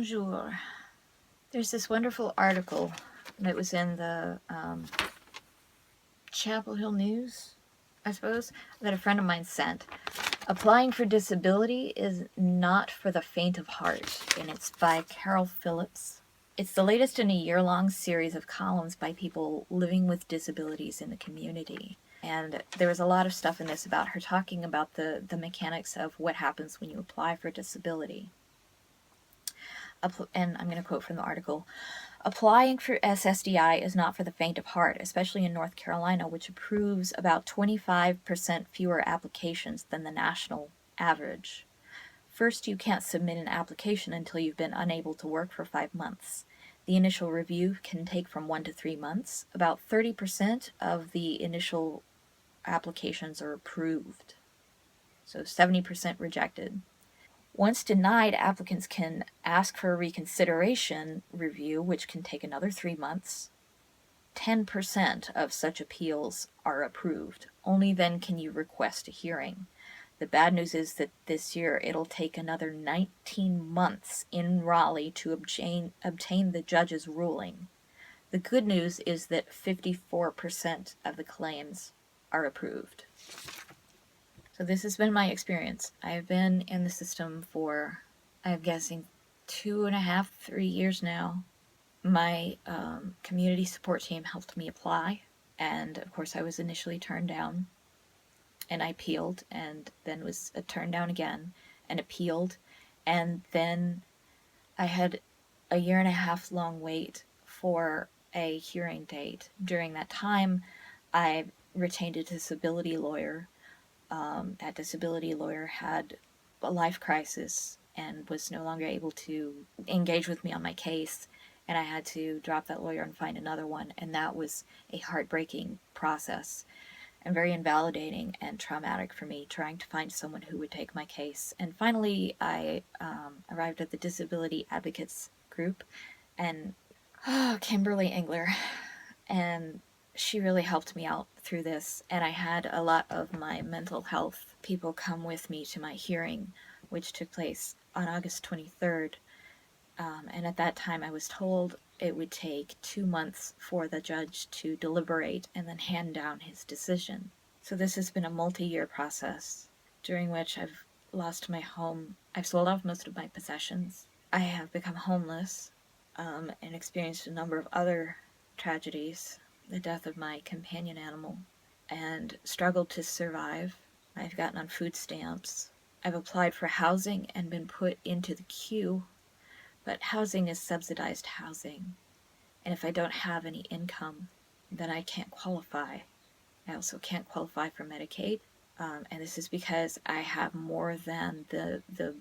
Bonjour. There's this wonderful article that was in the Chapel Hill News, I suppose, that a friend of mine sent. Applying for disability is not for the faint of heart, and it's by Carol Phillips. It's the latest in a year-long series of columns by people living with disabilities in the community. And there was a lot of stuff in this about her talking about the mechanics of what happens when you apply for disability. And I'm going to quote from the article. Applying for SSDI is not for the faint of heart, especially in North Carolina, which approves about 25% fewer applications than the national average. First, you can't submit an application until you've been unable to work for 5 months. The initial review can take from 1 to 3 months. About 30% of the initial applications are approved, so 70% rejected. Once denied, applicants can ask for a reconsideration review, which can take another 3 months. 10% of such appeals are approved. Only then can you request a hearing. The bad news is that this year it'll take another 19 months in Raleigh to obtain the judge's ruling. The good news is that 54% of the claims are approved. So this has been my experience. I have been in the system for, I'm guessing, 2.5, 3 years now. My community support team helped me apply, and of course I was initially turned down, and I appealed, and then was turned down again, and appealed, and then I had a 1.5 year long wait for a hearing date. During that time, I retained a disability lawyer. That disability lawyer had a life crisis and was no longer able to engage with me on my case, and I had to drop that lawyer and find another one, and that was a heartbreaking process and very invalidating and traumatic for me, trying to find someone who would take my case. And finally, I arrived at the Disability Advocates Group, and Kimberly Engler, and she really helped me out through this, and I had a lot of my mental health people come with me to my hearing, which took place on August 23rd, and at that time I was told it would take 2 months for the judge to deliberate and then hand down his decision. So this has been a multi-year process, during which I've lost my home, I've sold off most of my possessions, I have become homeless, and experienced a number of other tragedies, the death of my companion animal, and struggled to survive. I've gotten on food stamps. I've applied for housing and been put into the queue, but housing is subsidized housing, and if I don't have any income, then I can't qualify. I also can't qualify for Medicaid, and this is because I have more than the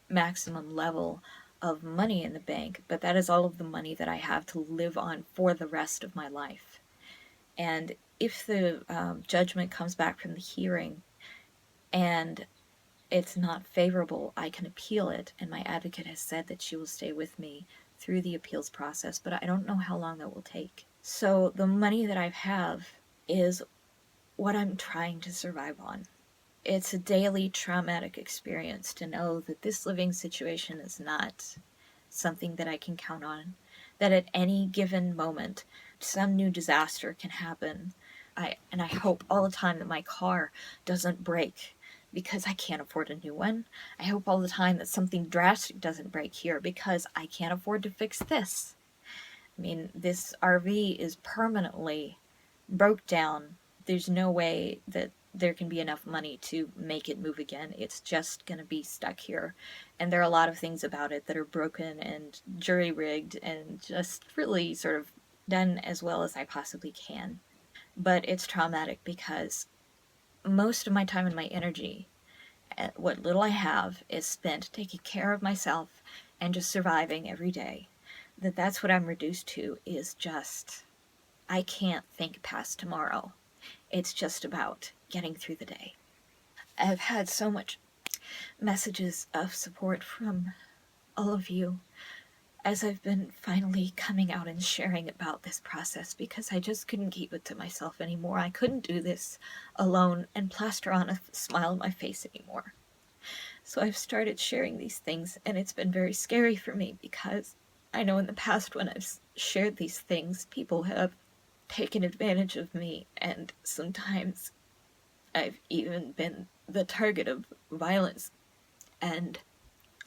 maximum level of money in the bank, but that is all of the money that I have to live on for the rest of my life. And if the judgment comes back from the hearing and it's not favorable, I can appeal it, and my advocate has said that she will stay with me through the appeals process, but I don't know how long that will take. So the money that I have is what I'm trying to survive on. It's a daily traumatic experience to know that this living situation is not something that I can count on, that at any given moment some new disaster can happen. I hope all the time that my car doesn't break because I can't afford a new one. I hope all the time that something drastic doesn't break here because I can't afford to fix this. I mean, this RV is permanently broke down. There's no way that there can be enough money to make it move again. It's just going to be stuck here. And there are a lot of things about it that are broken and jury-rigged and just really sort of done as well as I possibly can. But it's traumatic because most of my time and my energy, what little I have, is spent taking care of myself and just surviving every day. That's what I'm reduced to, is just, I can't think past tomorrow. It's just about getting through the day. I've had so much messages of support from all of you as I've been finally coming out and sharing about this process, because I just couldn't keep it to myself anymore. I couldn't do this alone and plaster on a smile on my face anymore. So I've started sharing these things, and it's been very scary for me because I know in the past when I've shared these things, people have taken advantage of me, and sometimes I've even been the target of violence and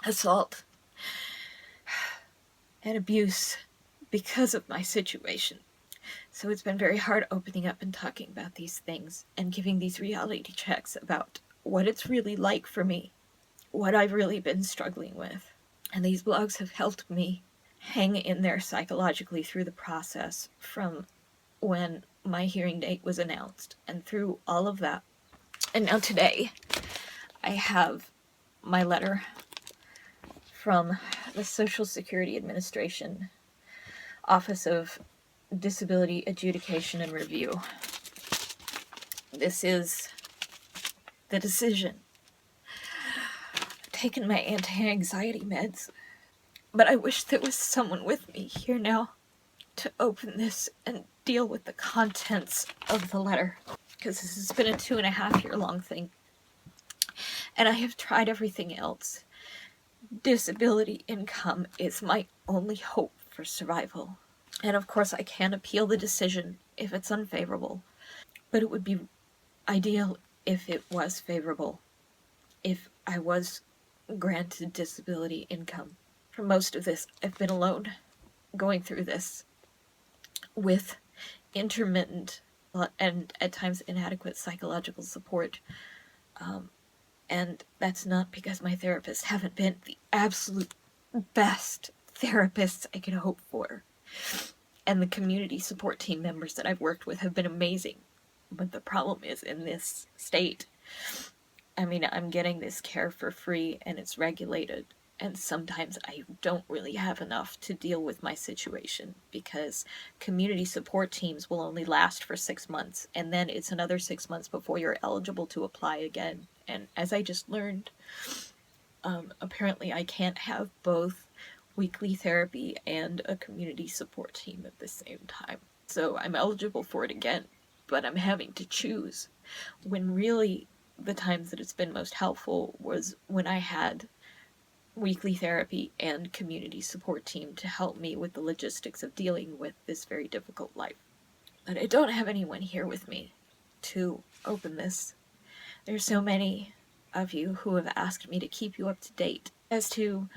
assault and abuse because of my situation. So it's been very hard opening up and talking about these things and giving these reality checks about what it's really like for me, what I've really been struggling with. And these blogs have helped me hang in there psychologically through the process from when my hearing date was announced and through all of that. And now today, I have my letter from the Social Security Administration, Office of Disability Adjudication and Review. This is the decision. I've taken my anti-anxiety meds, but I wish there was someone with me here now to open this and deal with the contents of the letter, because this has been a 2.5-year long thing, and I have tried everything else. Disability income is my only hope for survival. And of course I can appeal the decision if it's unfavorable, but it would be ideal if it was favorable, if I was granted disability income. For most of this, I've been alone, going through this with intermittent and at times inadequate psychological support. And that's not because my therapists haven't been the absolute best therapists I could hope for. And the community support team members that I've worked with have been amazing. But the problem is, in this state, I mean, I'm getting this care for free and it's regulated. And sometimes I don't really have enough to deal with my situation because community support teams will only last for 6 months. And then it's another 6 months before you're eligible to apply again. And as I just learned, apparently I can't have both weekly therapy and a community support team at the same time. So I'm eligible for it again, but I'm having to choose, when really the times that it's been most helpful was when I had weekly therapy and community support team to help me with the logistics of dealing with this very difficult life. But I don't have anyone here with me to open this. There's so many of you who have asked me to keep you up to date as to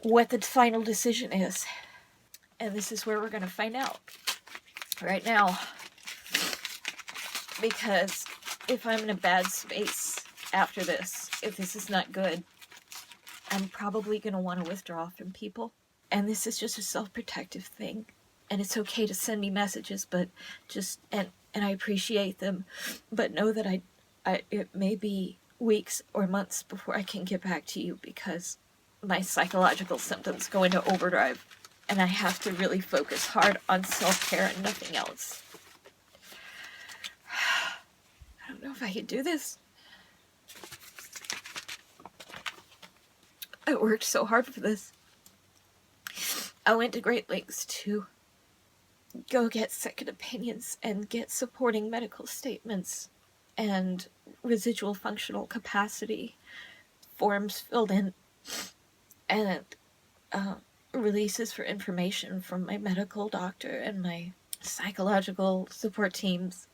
what the final decision is. And this is where we're going to find out right now. Because if I'm in a bad space after this, if this is not good, I'm probably going to want to withdraw from people. And this is just a self-protective thing. And it's okay to send me messages, but just, and I appreciate them, but know that it may be weeks or months before I can get back to you because my psychological symptoms go into overdrive and I have to really focus hard on self-care and nothing else. I don't know if I can do this. I worked so hard for this. I went to great lengths to go get second opinions and get supporting medical statements and residual functional capacity forms filled in and releases for information from my medical doctor and my psychological support teams.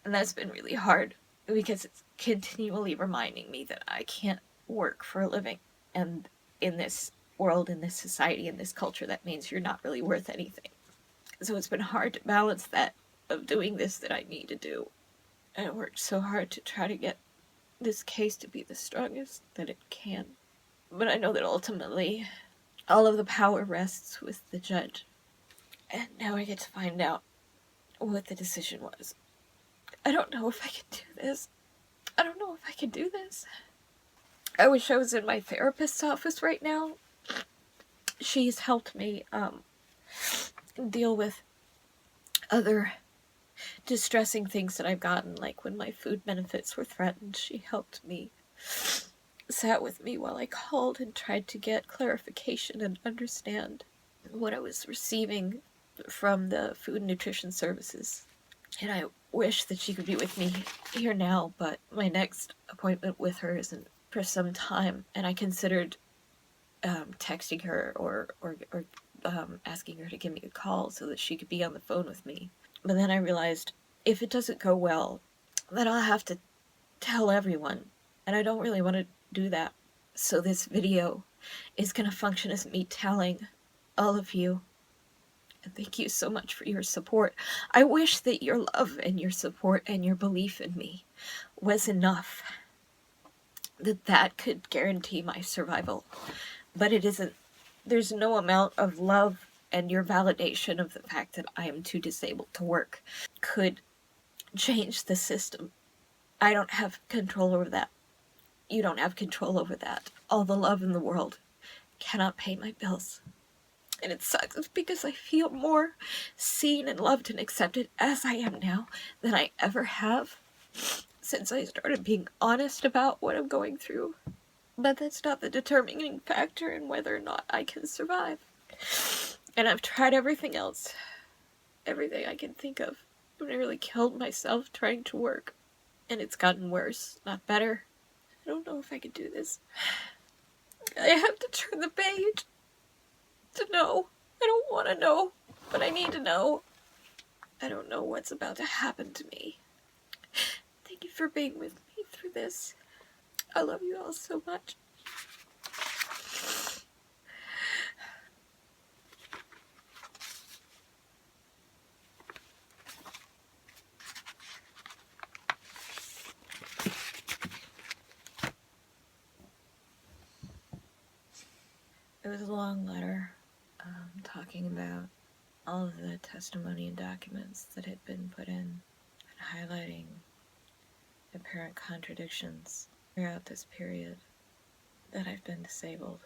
And that's been really hard because it's continually reminding me that I can't work for a living. And in this world, in this society, in this culture, that means you're not really worth anything. So it's been hard to balance that of doing this that I need to do. And I worked so hard to try to get this case to be the strongest that it can. But I know that ultimately all of the power rests with the judge. And now I get to find out what the decision was. I don't know if I can do this. I don't know if I can do this. I wish I was in my therapist's office right now. She's helped me deal with other distressing things that I've gotten, like when my food benefits were threatened. She helped me, sat with me while I called and tried to get clarification and understand what I was receiving from the Food and Nutrition Services. And I wish that she could be with me here now, but my next appointment with her isn't for some time, and I considered texting her or asking her to give me a call so that she could be on the phone with me. But then I realized if it doesn't go well, then I'll have to tell everyone, and I don't really want to do that. So this video is going to function as me telling all of you, and thank you so much for your support. I wish that your love and your support and your belief in me was enough, that could guarantee my survival. But it isn't. There's no amount of love and your validation of the fact that I am too disabled to work could change the system. I don't have control over that. You don't have control over that. All the love in the world cannot pay my bills. And it sucks because I feel more seen and loved and accepted as I am now than I ever have since I started being honest about what I'm going through. But that's not the determining factor in whether or not I can survive. And I've tried everything else. Everything I can think of. I nearly killed myself trying to work. And it's gotten worse, not better. I don't know if I could do this. I have to turn the page to know. I don't want to know, but I need to know. I don't know what's about to happen to me. Thank you for being with me through this. I love you all so much. It was a long letter talking about all of the testimony and documents that had been put in and highlighting apparent contradictions throughout this period that I've been disabled,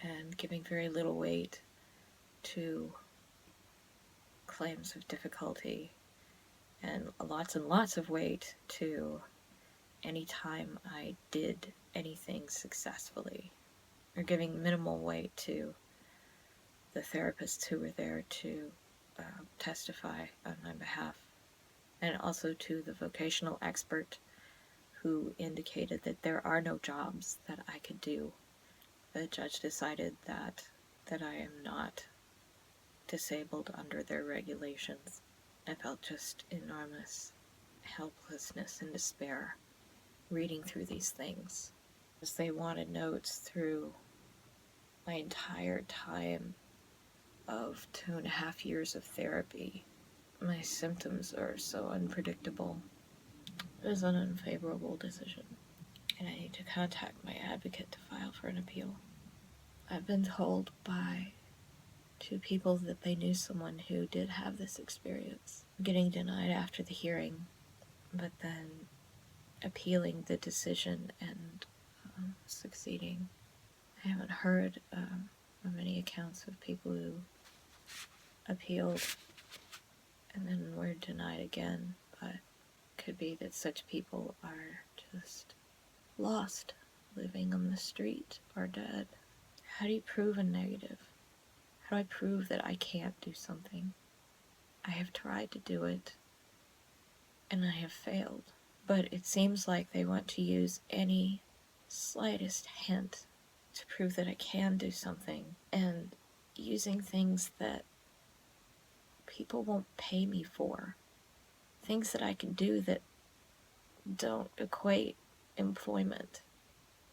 and giving very little weight to claims of difficulty and lots of weight to any time I did anything successfully, or giving minimal weight to the therapists who were there to testify on my behalf, and also to the vocational expert who indicated that there are no jobs that I could do. The judge decided that I am not disabled under their regulations. I felt just enormous helplessness and despair reading through these things, as they wanted notes through my entire time of 2.5 years of therapy. My symptoms are so unpredictable. It was an unfavorable decision, and I need to contact my advocate to file for an appeal. I've been told by 2 people that they knew someone who did have this experience, getting denied after the hearing, but then appealing the decision and succeeding. I haven't heard of any accounts of people who appealed and then were denied again, but it could be that such people are just lost, living on the street, or dead. How do you prove a negative? How do I prove that I can't do something? I have tried to do it, and I have failed. But it seems like they want to use any slightest hint to prove that I can do something, and using things that people won't pay me for. Things that I can do that don't equate employment.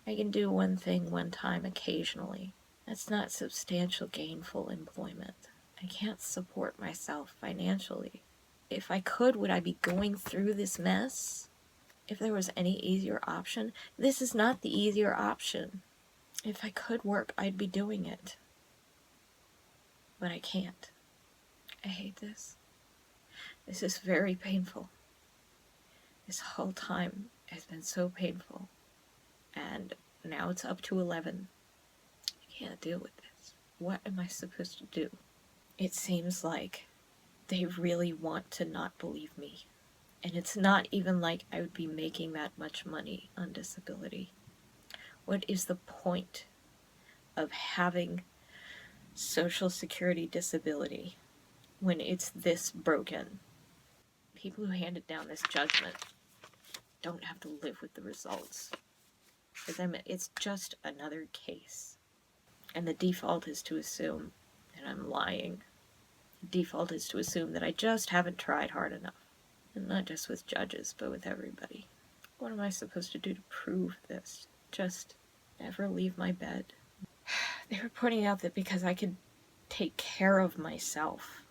I can do one thing one time occasionally. That's not substantial gainful employment. I can't support myself financially. If I could, would I be going through this mess? If there was any easier option? This is not the easier option. If I could work, I'd be doing it. But I can't. I hate this. This is very painful. This whole time has been so painful. And now it's up to 11. I can't deal with this. What am I supposed to do? It seems like they really want to not believe me. And it's not even like I would be making that much money on disability. What is the point of having Social Security disability when it's this broken? People who handed down this judgment don't have to live with the results. Because it's just another case. And the default is to assume, and I'm lying, the default is to assume that I just haven't tried hard enough. And not just with judges, but with everybody. What am I supposed to do to prove this? Just never leave my bed. They were pointing out that because I could take care of myself,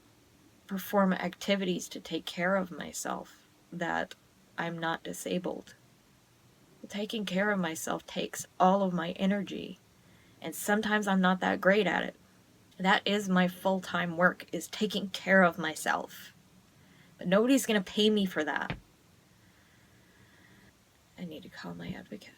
perform activities to take care of myself, that I'm not disabled. Taking care of myself takes all of my energy, and sometimes I'm not that great at it. That is my full-time work, is taking care of myself. But nobody's going to pay me for that. I need to call my advocate.